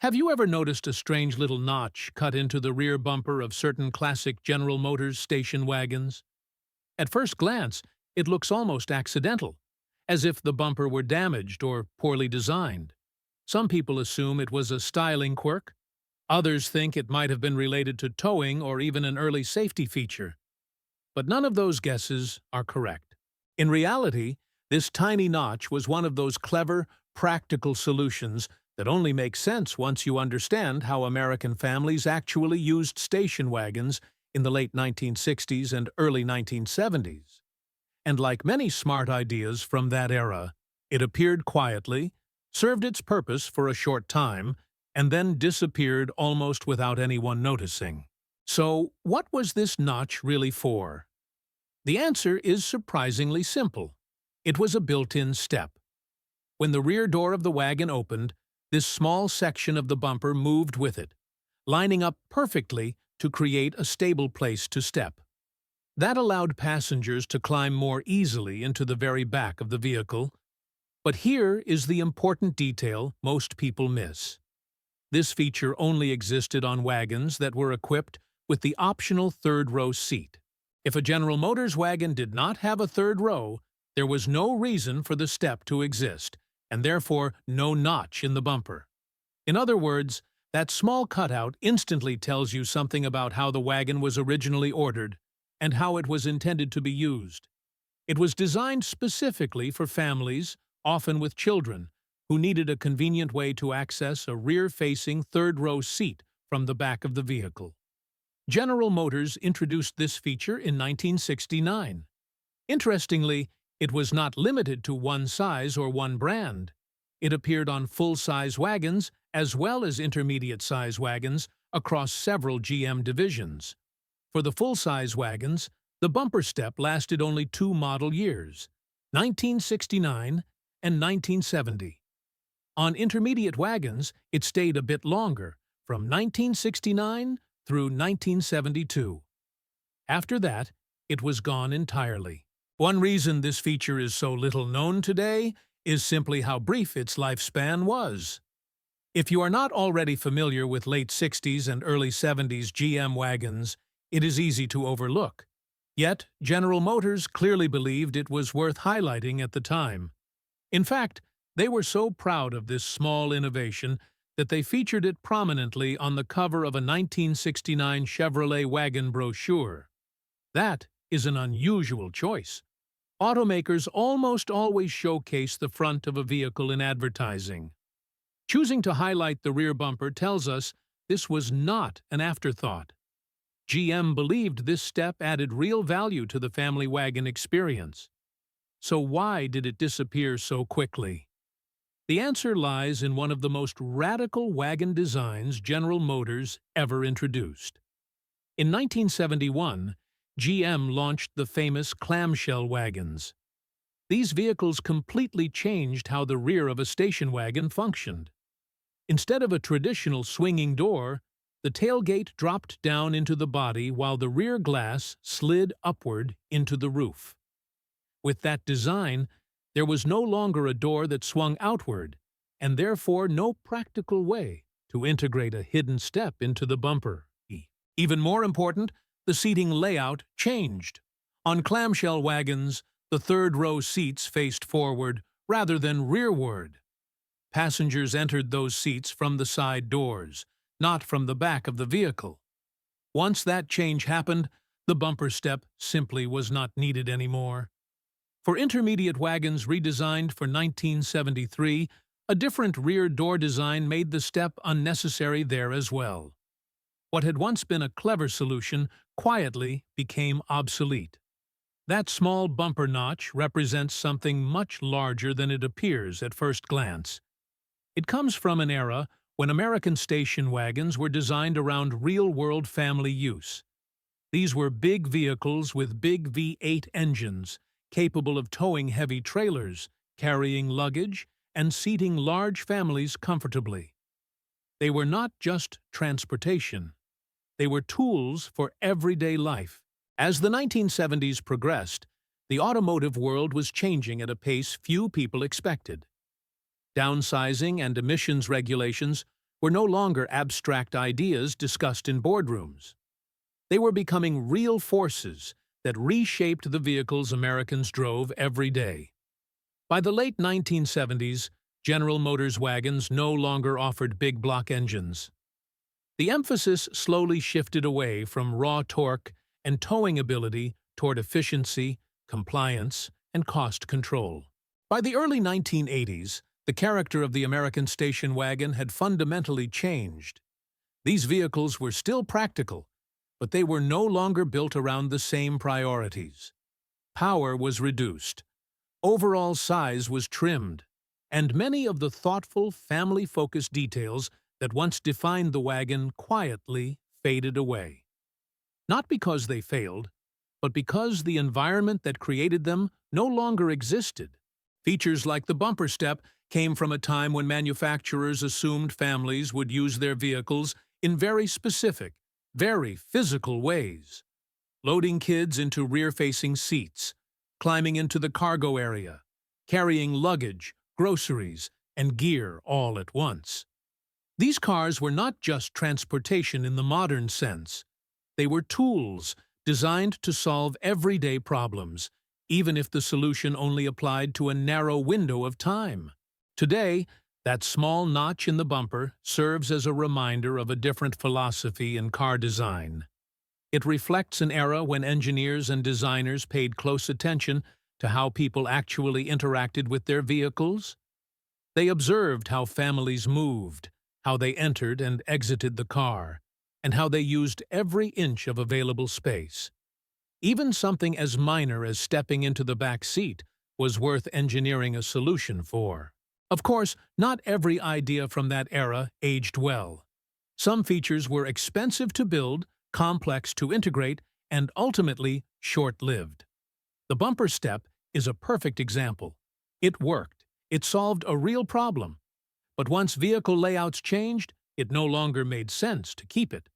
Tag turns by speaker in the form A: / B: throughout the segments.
A: Have you ever noticed a strange little notch cut into the rear bumper of certain classic General Motors station wagons? At first glance, it looks almost accidental, as if the bumper were damaged or poorly designed. Some people assume it was a styling quirk. Others think it might have been related to towing or even an early safety feature. But none of those guesses are correct. In reality, this tiny notch was one of those clever, practical solutions that only make sense once you understand how American families actually used station wagons in the late 1960s and early 1970s. And like many smart ideas from that era, it appeared quietly, served its purpose for a short time, and then disappeared almost without anyone noticing. So, what was this notch really for? The answer is surprisingly simple. It was a built-in step. When the rear door of the wagon opened, this small section of the bumper moved with it, lining up perfectly to create a stable place to step. That allowed passengers to climb more easily into the very back of the vehicle. But here is the important detail most people miss. This feature only existed on wagons that were equipped with the optional third-row seat. If a General Motors wagon did not have a third row, there was no reason for the step to exist, and therefore no notch in the bumper. In other words, that small cutout instantly tells you something about how the wagon was originally ordered and how it was intended to be used. It was designed specifically for families, often with children, who needed a convenient way to access a rear-facing third-row seat from the back of the vehicle. General Motors introduced this feature in 1969. Interestingly, it was not limited to one size or one brand. It appeared on full-size wagons as well as intermediate-size wagons across several GM divisions. For the full-size wagons, the bumper step lasted only 2 model years, 1969 and 1970. On intermediate wagons, it stayed a bit longer, from 1969 through 1972. After that, it was gone entirely. One reason this feature is so little known today is simply how brief its lifespan was. If you are not already familiar with late 60s and early 70s GM wagons, it is easy to overlook. Yet, General Motors clearly believed it was worth highlighting at the time. In fact, they were so proud of this small innovation that they featured it prominently on the cover of a 1969 Chevrolet wagon brochure. That is an unusual choice. Automakers almost always showcase the front of a vehicle in advertising. Choosing to highlight the rear bumper tells us this was not an afterthought. GM believed this step added real value to the family wagon experience. So why did it disappear so quickly? The answer lies in one of the most radical wagon designs General Motors ever introduced. In 1971, GM launched the famous clamshell wagons. These vehicles completely changed how the rear of a station wagon functioned. Instead of a traditional swinging door, the tailgate dropped down into the body while the rear glass slid upward into the roof. With that design, there was no longer a door that swung outward, and therefore no practical way to integrate a hidden step into the bumper. Even more important, the seating layout changed. On clamshell wagons, the third-row seats faced forward rather than rearward. Passengers entered those seats from the side doors, not from the back of the vehicle. Once that change happened, the bumper step simply was not needed anymore. For intermediate wagons redesigned for 1973, a different rear door design made the step unnecessary there as well. What had once been a clever solution quietly became obsolete. That small bumper notch represents something much larger than it appears at first glance. It comes from an era when American station wagons were designed around real-world family use. These were big vehicles with big V8 engines, capable of towing heavy trailers, carrying luggage, and seating large families comfortably. They were not just transportation. They were tools for everyday life. As the 1970s progressed, the automotive world was changing at a pace few people expected. Downsizing and emissions regulations were no longer abstract ideas discussed in boardrooms. They were becoming real forces that reshaped the vehicles Americans drove every day. By the late 1970s, General Motors wagons no longer offered big block engines. The emphasis slowly shifted away from raw torque and towing ability toward efficiency, compliance, and cost control. By the early 1980s, the character of the American station wagon had fundamentally changed. These vehicles were still practical, but they were no longer built around the same priorities. Power was reduced, overall size was trimmed, and many of the thoughtful, family-focused details that once defined the wagon quietly faded away. Not because they failed, but because the environment that created them no longer existed. Features like the bumper step came from a time when manufacturers assumed families would use their vehicles in very specific, very physical ways. Loading kids into rear-facing seats, climbing into the cargo area, carrying luggage, groceries, and gear all at once. These cars were not just transportation in the modern sense. They were tools designed to solve everyday problems, even if the solution only applied to a narrow window of time. Today, that small notch in the bumper serves as a reminder of a different philosophy in car design. It reflects an era when engineers and designers paid close attention to how people actually interacted with their vehicles. They observed how families moved, how they entered and exited the car, and how they used every inch of available space. Even something as minor as stepping into the back seat was worth engineering a solution for. Of course, not every idea from that era aged well. Some features were expensive to build, complex to integrate, and ultimately short-lived. The bumper step is a perfect example. It worked. It solved a real problem. But once vehicle layouts changed, it no longer made sense to keep it.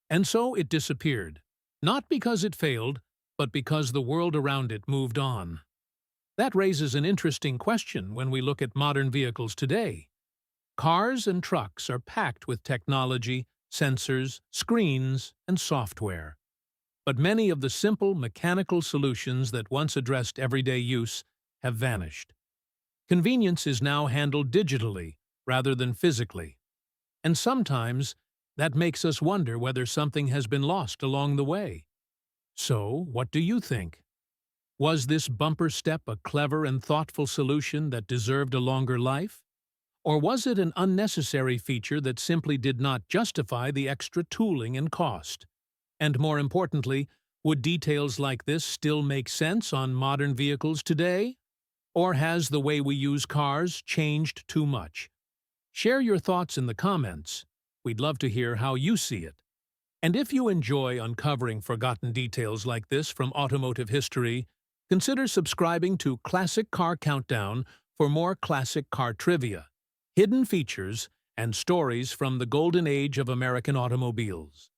A: And so it disappeared. Not because it failed, but because the world around it moved on. That raises an interesting question when we look at modern vehicles today. Cars and trucks are packed with technology, sensors, screens, and software. But many of the simple mechanical solutions that once addressed everyday use have vanished. Convenience is now handled digitally rather than physically. And sometimes that makes us wonder whether something has been lost along the way. So, what do you think? Was this bumper step a clever and thoughtful solution that deserved a longer life? Or was it an unnecessary feature that simply did not justify the extra tooling and cost? And more importantly, would details like this still make sense on modern vehicles today? Or has the way we use cars changed too much? Share your thoughts in the comments. We'd love to hear how you see it. And if you enjoy uncovering forgotten details like this from automotive history, consider subscribing to Classic Car Countdown for more classic car trivia, hidden features, and stories from the golden age of American automobiles.